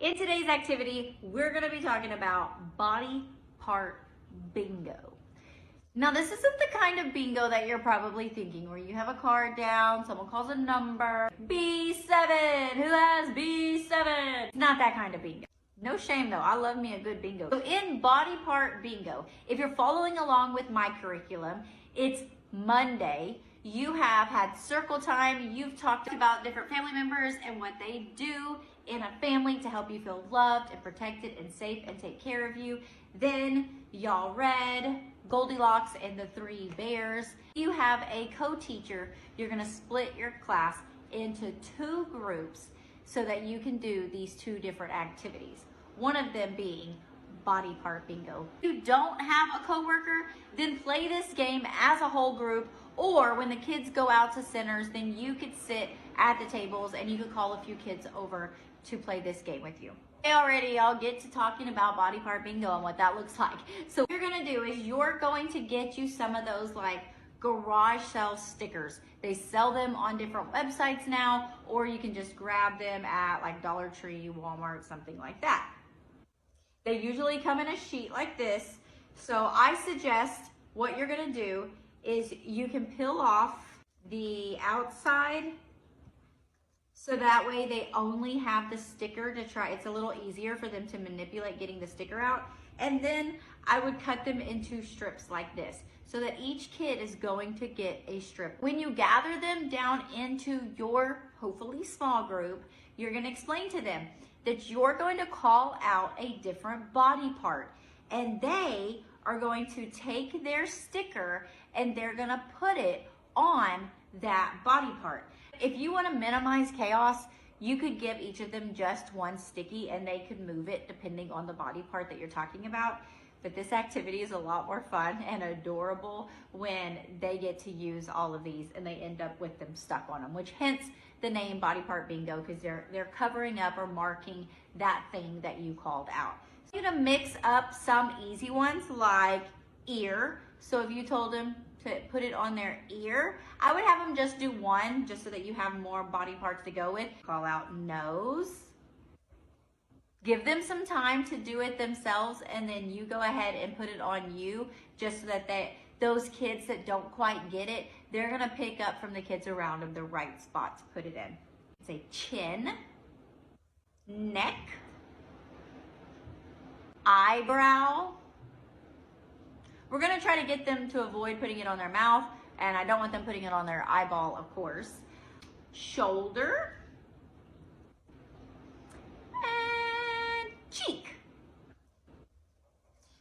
In today's activity, we're gonna be talking about body part bingo. Now, this isn't the kind of bingo that you're probably thinking where you have a card down, someone calls a number, B7, who has B7? It's not that kind of bingo. No shame though, I love me a good bingo. So in body part bingo, if you're following along with my curriculum, it's Monday. You have had circle time. You've talked about different family members and what they do in a family to help you feel loved and protected and safe and take care of you. Then y'all read Goldilocks and the Three Bears. You have a co-teacher. You're gonna split your class into two groups so that you can do these two different activities. One of them being body part bingo. If you don't have a coworker, then play this game as a whole group, or when the kids go out to centers, then you could sit at the tables and you could call a few kids over to play this game with you. Already, I'll get to talking about body part bingo and what that looks like. So what you're gonna do is you're going to get you some of those like garage sale stickers. They sell them on different websites now, or you can just grab them at like Dollar Tree, Walmart, something like that. They usually come in a sheet like this. So I suggest what you're gonna do is you can peel off the outside so that way they only have the sticker to try. It's a little easier for them to manipulate getting the sticker out. And then I would cut them into strips like this so that each kid is going to get a strip. When you gather them down into your hopefully small group, you're gonna explain to them that you're going to call out a different body part, and they are going to take their sticker and they're gonna put it on that body part. If you wanna minimize chaos, you could give each of them just one sticky and they could move it depending on the body part that you're talking about. But this activity is a lot more fun and adorable when they get to use all of these and they end up with them stuck on them, which hence the name body part bingo, because they're covering up or marking that thing that you called out. So you're gonna mix up some easy ones like ear. So if you told them to put it on their ear, I would have them just do one just so that you have more body parts to go with. Call out nose. Give them some time to do it themselves, and then you go ahead and put it on you just so that those kids that don't quite get it, they're gonna pick up from the kids around them the right spot to put it in. Say chin, neck, eyebrow. We're gonna try to get them to avoid putting it on their mouth, and I don't want them putting it on their eyeball, of course. Shoulder, cheek.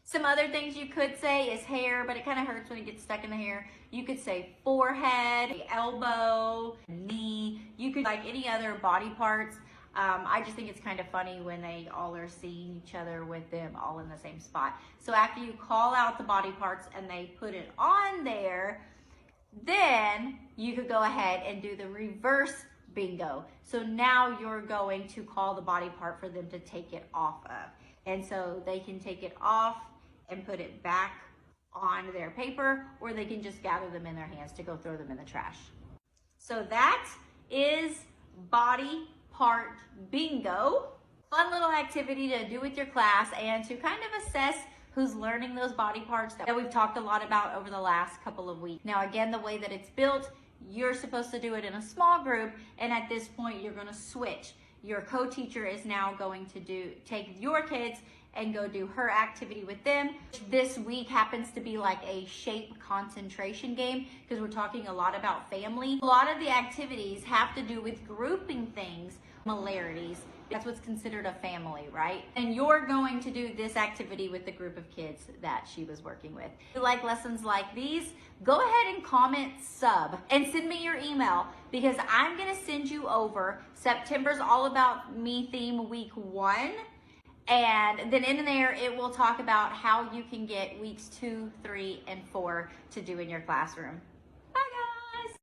Some other things you could say is hair, but it kind of hurts when it gets stuck in the hair. You could say forehead, elbow, knee. You could like any other body parts. I just think it's kind of funny when they all are seeing each other with them all in the same spot. So after you call out the body parts and they put it on there, then you could go ahead and do the reverse bingo. So now you're going to call the body part for them to take it off of. And so they can take it off and put it back on their paper, or they can just gather them in their hands to go throw them in the trash. So that is body part bingo. Fun little activity to do with your class and to kind of assess who's learning those body parts that we've talked a lot about over the last couple of weeks. Now again, the way that it's built, you're supposed to do it in a small group, and at this point you're gonna switch. Your co-teacher is now going to take your kids and go do her activity with them. This week happens to be like a shape concentration game because we're talking a lot about family. A lot of the activities have to do with grouping things, similarities. That's what's considered a family, right? And you're going to do this activity with the group of kids that she was working with. If you like lessons like these, go ahead and comment sub and send me your email, because I'm gonna send you over September's All About Me theme week 1. And then in there, it will talk about how you can get weeks 2, 3, and 4 to do in your classroom.